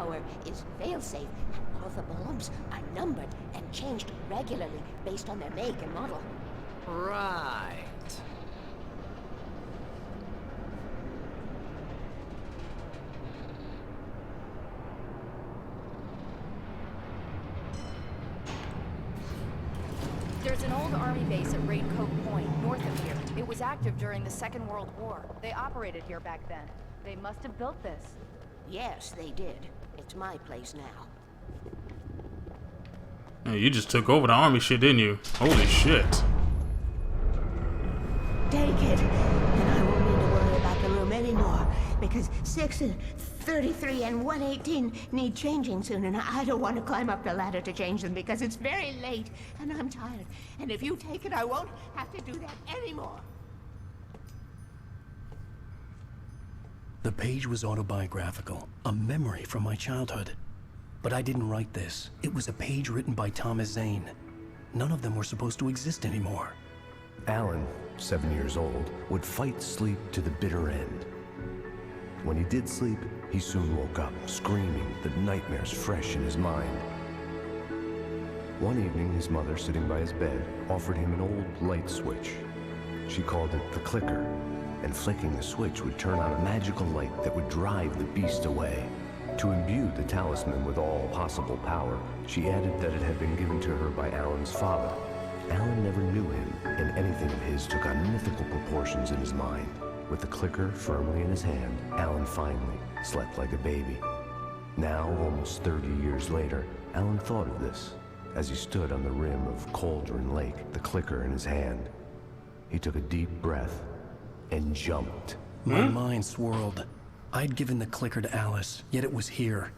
power is fail-safe, and all the bombs are numbered and changed regularly based on their make and model. Right. There's an old army base at Raincoat Point, north of here. It was active during the Second World War. They operated here back then. They must have built this. Yes, they did. It's my place now. Man, you just took over the army shit, didn't you? Holy shit. Take it, and I won't need to worry about the room anymore, because 6 and 33 and 118 need changing soon, and I don't want to climb up the ladder to change them because it's very late, and I'm tired. And if you take it, I won't have to do that anymore. The page was autobiographical, a memory from my childhood. But I didn't write this. It was a page written by Thomas Zane. None of them were supposed to exist anymore. Alan, 7 years old, would fight sleep to the bitter end. When he did sleep, he soon woke up, screaming, the nightmares fresh in his mind. One evening, his mother, sitting by his bed, offered him an old light switch. She called it the clicker, and flicking the switch would turn on a magical light that would drive the beast away. To imbue the talisman with all possible power, she added that it had been given to her by Alan's father. Alan never knew him, and anything of his took on mythical proportions in his mind. With the clicker firmly in his hand, Alan finally slept like a baby. Now, almost 30 years later, Alan thought of this as he stood on the rim of Cauldron Lake, the clicker in his hand. He took a deep breath and jumped. My mind swirled. I'd given the clicker to Alice, yet it was here.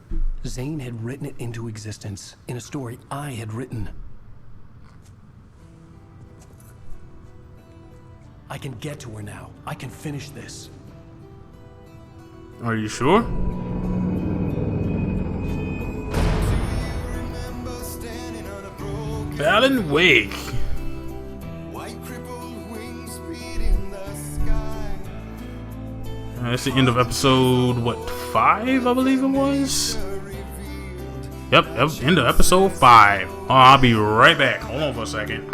Zane had written it into existence, in a story I had written. I can get to her now. I can finish this. Are you sure? Alan Wake. That's the end of episode, what, 5, I believe it was? Yep, end of episode 5. Oh, I'll be right back. Hold on for a second.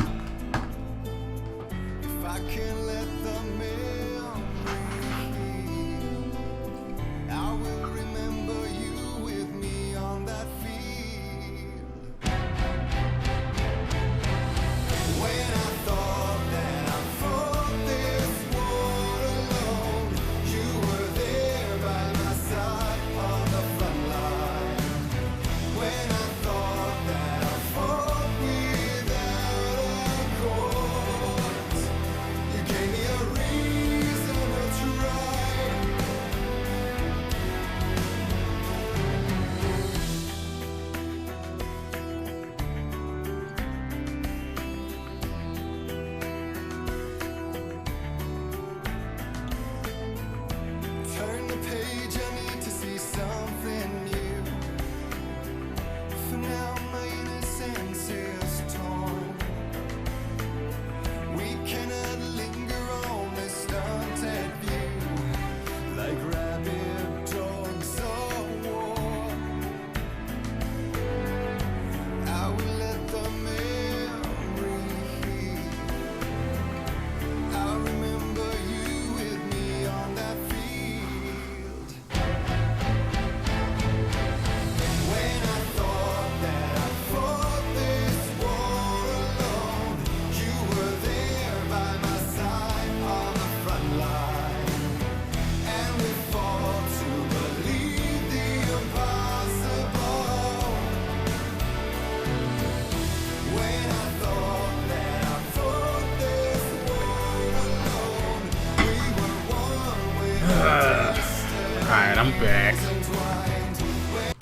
Alright, I'm back.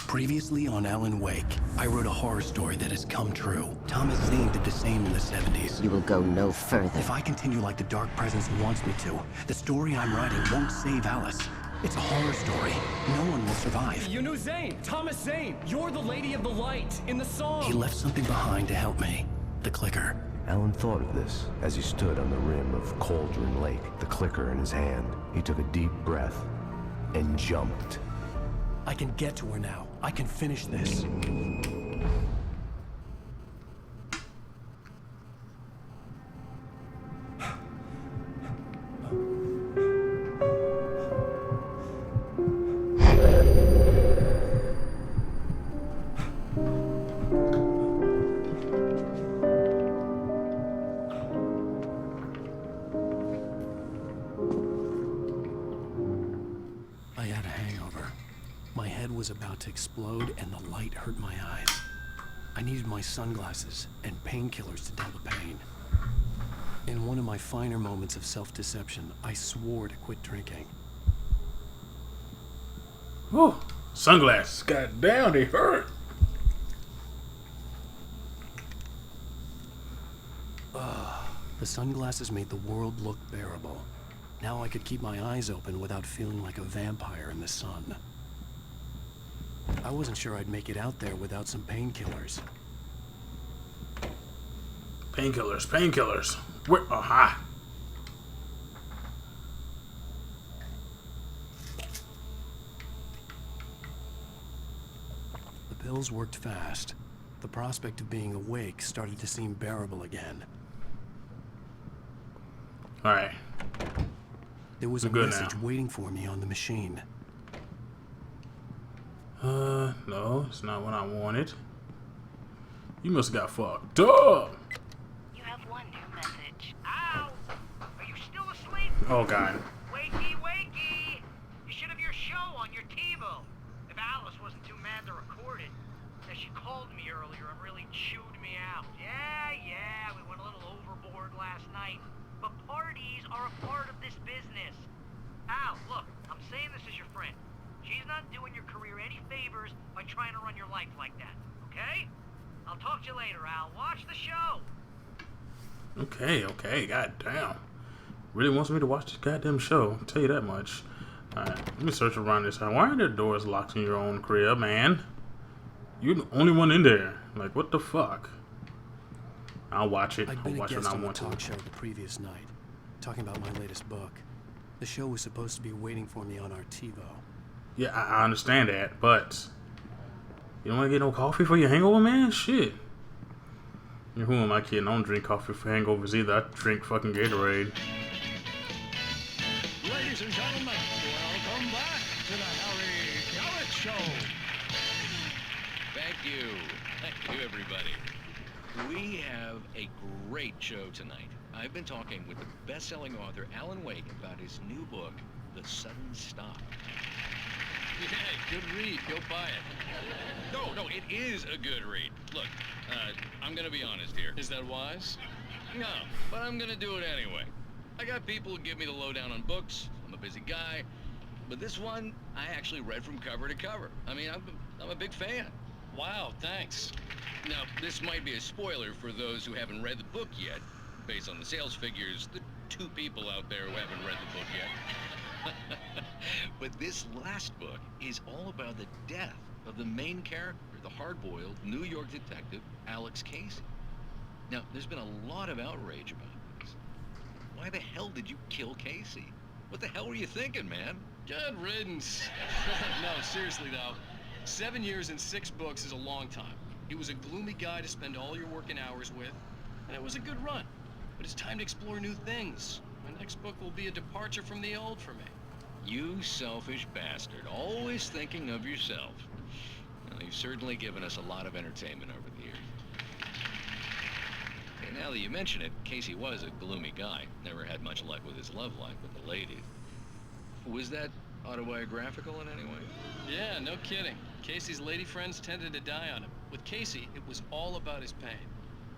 Previously on Alan Wake, I wrote a horror story that has come true. Thomas Zane did the same in the 70s. You will go no further. If I continue like the Dark Presence wants me to, the story I'm writing won't save Alice. It's a horror story. No one will survive. You knew Zane! Thomas Zane! You're the Lady of the Light in the song! He left something behind to help me. The clicker. Alan thought of this as he stood on the rim of Cauldron Lake, the clicker in his hand. He took a deep breath and jumped. I can get to her now. I can finish this. I had a hangover. My head was about to explode and the light hurt my eyes. I needed my sunglasses and painkillers to dull the pain. In one of my finer moments of self-deception, I swore to quit drinking. Whew. Sunglasses. God damn, they hurt. The sunglasses made the world look bearable. Now I could keep my eyes open without feeling like a vampire in the sun. I wasn't sure I'd make it out there without some painkillers. Painkillers, painkillers. Where? Aha. The pills worked fast. The prospect of being awake started to seem bearable again. All right. There was a Good message now. waiting for me on the machine. No, it's not what I wanted. You must have got fucked up. You have one new message. Ow! Are you still asleep? Oh god. Wakey, wakey! You should have your show on your TiVo. If Alice wasn't too mad to record it. As she called me earlier and really chewed me out. Yeah, we went a little overboard last night. But parties are a part of this business. Al, look, I'm saying this as your friend. She's not doing your career any favors by trying to run your life like that, okay? I'll talk to you later, Al. Watch the show. Okay, god damn. Really wants me to watch this goddamn show, I'll tell you that much. Alright, let me search around this house. Why are there doors locked in your own crib, man? You're the only one in there. Like, what the fuck? I'll watch it. I'd I'll been a watch it when guest I on the want talk to. show the previous night, talking about my latest book. The show was supposed to be waiting for me on our TiVo. Yeah, I understand that, but you don't want to get no coffee for your hangover, man? Shit. Yeah, who am I kidding? I don't drink coffee for hangovers either. I drink fucking Gatorade. Ladies and gentlemen, welcome back to the Harry Garrett Show. Thank you. Thank you, everybody. We have a great show tonight. I've been talking with the best-selling author Alan Wake about his new book, The Sudden Stop. Yeah, good read. Go buy it. No, it is a good read. Look, I'm gonna be honest here. Is that wise? No, but I'm gonna do it anyway. I got people who give me the lowdown on books. I'm a busy guy. But this one, I actually read from cover to cover. I mean, I'm a big fan. Wow, thanks. Now, this might be a spoiler for those who haven't read the book yet. Based on the sales figures, the 2 people out there who haven't read the book yet. But this last book is all about the death of the main character, the hard-boiled New York detective, Alex Casey. Now, there's been a lot of outrage about this. Why the hell did you kill Casey? What the hell were you thinking, man? Good riddance. No, seriously though. 7 years and 6 books is a long time. He was a gloomy guy to spend all your working hours with, and it was a good run. But it's time to explore new things. My next book will be a departure from the old for me. You selfish bastard, always thinking of yourself. Well, you've certainly given us a lot of entertainment over the years. Hey, now that you mention it, Casey was a gloomy guy. Never had much luck with his love life with the ladies. Was that autobiographical in any way? Yeah, no kidding. Casey's lady friends tended to die on him. With Casey, it was all about his pain.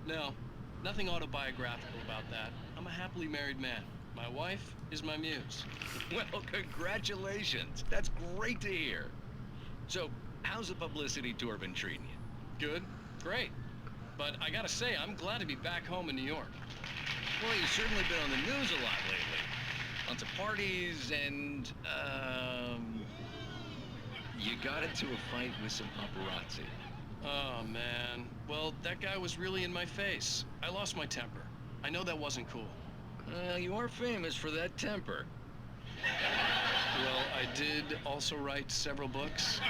No, nothing autobiographical about that. I'm a happily married man. My wife is my muse. Well, congratulations. That's great to hear. So, how's the publicity tour been treating you? Good, great. But I gotta say, I'm glad to be back home in New York. Well, you've certainly been on the news a lot lately. Lots of parties and, you got into a fight with some paparazzi. Oh, man. Well, that guy was really in my face. I lost my temper. I know that wasn't cool. You are famous for that temper. Well, I did also write several books.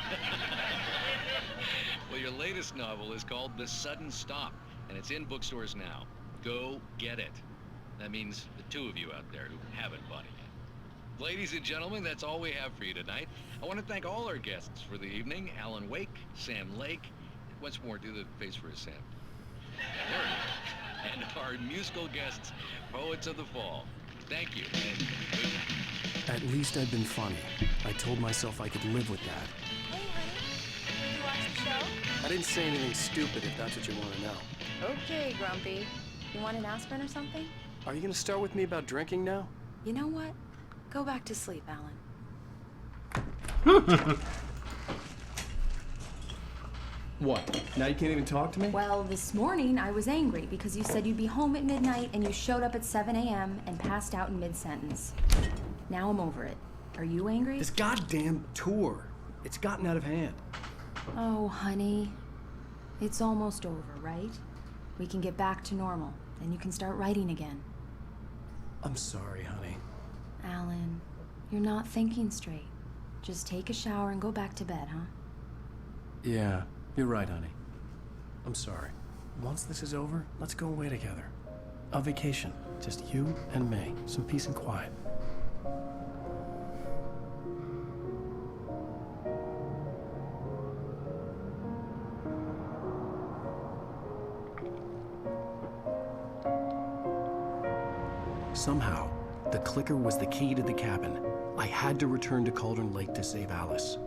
latest novel is called The Sudden Stop, and it's in bookstores now. Go get it. That means the two of you out there who haven't bought it yet. Ladies and gentlemen, that's all we have for you tonight. I want to thank all our guests for the evening. Alan Wake, Sam Lake. Once more, do the face for a Sam. There it is. And our musical guests, Poets of the Fall. Thank you, and good night. At least I'd been funny. I told myself I could live with that. Hey, honey. Did you watch the show? I didn't say anything stupid if that's what you want to know. Okay, Grumpy. You want an aspirin or something? Are you gonna start with me about drinking now? You know what? Go back to sleep, Alan. What? Now you can't even talk to me? Well, this morning I was angry because you said you'd be home at midnight and you showed up at 7 a.m. and passed out in mid-sentence. Now I'm over it. Are you angry? This goddamn tour. It's gotten out of hand. Oh, honey. It's almost over, right? We can get back to normal. Then you can start writing again. I'm sorry, honey. Alan, you're not thinking straight. Just take a shower and go back to bed, huh? Yeah, you're right, honey. I'm sorry. Once this is over, let's go away together. A vacation. Just you and me. Some peace and quiet. Somehow, the clicker was the key to the cabin. I had to return to Cauldron Lake to save Alice.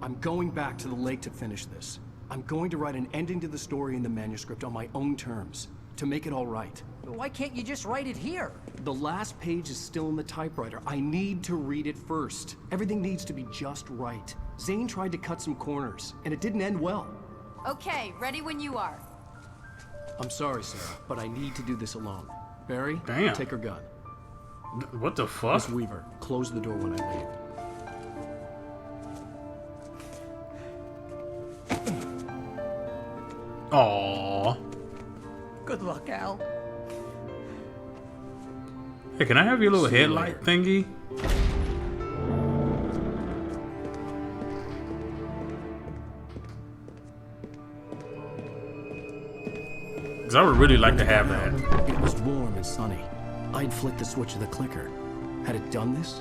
I'm going back to the lake to finish this. I'm going to write an ending to the story in the manuscript on my own terms, to make it all right. Why can't you just write it here? The last page is still in the typewriter. I need to read it first. Everything needs to be just right. Zane tried to cut some corners, and it didn't end well. Okay, ready when you are. I'm sorry, Sarah, but I need to do this alone. Barry, Damn. take her gun. What the fuck? Miss Weaver, close the door when I leave. Aww. Good luck, Al. Hey, can I have your little See you headlight later. thingy? Because I would really like to have that. It was warm and sunny. I'd flicked the switch of the clicker. Had it done this?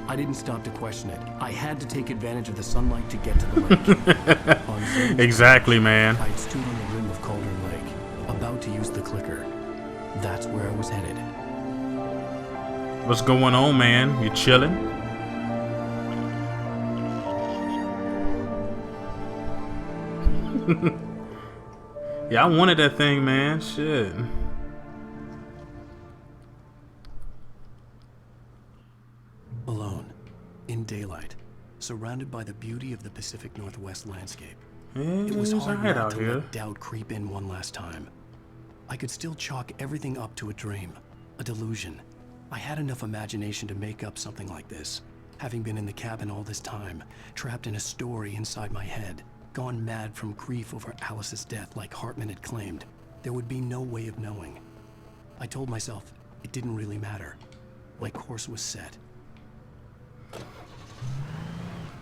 I didn't stop to question it. I had to take advantage of the sunlight to get to the lake. On Zane's Exactly, man. I'd stood on the rim of Cauldron Lake, about to use the clicker. That's where I was headed. What's going on, man? You chilling? Yeah, I wanted that thing, man. Shit. Alone, in daylight, surrounded by the beauty of the Pacific Northwest landscape. Yeah, It was it's hard alright not out to here. let doubt creep in one last time. I could still chalk everything up to a dream, a delusion. I had enough imagination to make up something like this. Having been in the cabin all this time, trapped in a story inside my head, gone mad from grief over Alice's death like Hartman had claimed, there would be no way of knowing. I told myself it didn't really matter. My course was set.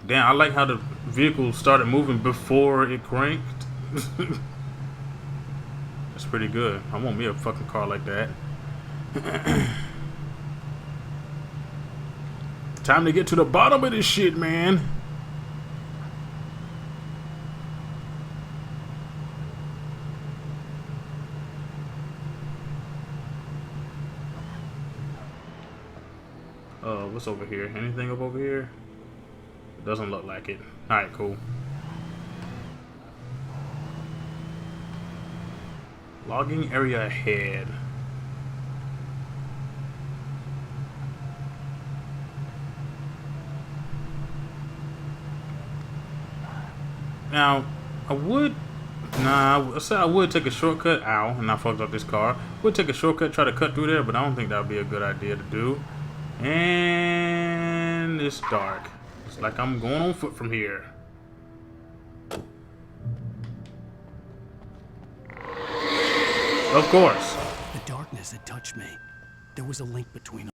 Damn, I like how the vehicle started moving before it cranked. That's pretty good. I want me a fucking car like that. Time to get to the bottom of this shit, man. What's over here? Anything up over here? It doesn't look like it. Alright, cool. Logging area ahead. Now, I would take a shortcut. Ow, and I fucked up this car. Would take a shortcut, try to cut through there, but I don't think that would be a good idea to do. And it's dark. It's like I'm going on foot from here. Of course. The darkness had touched me. There was a link between us.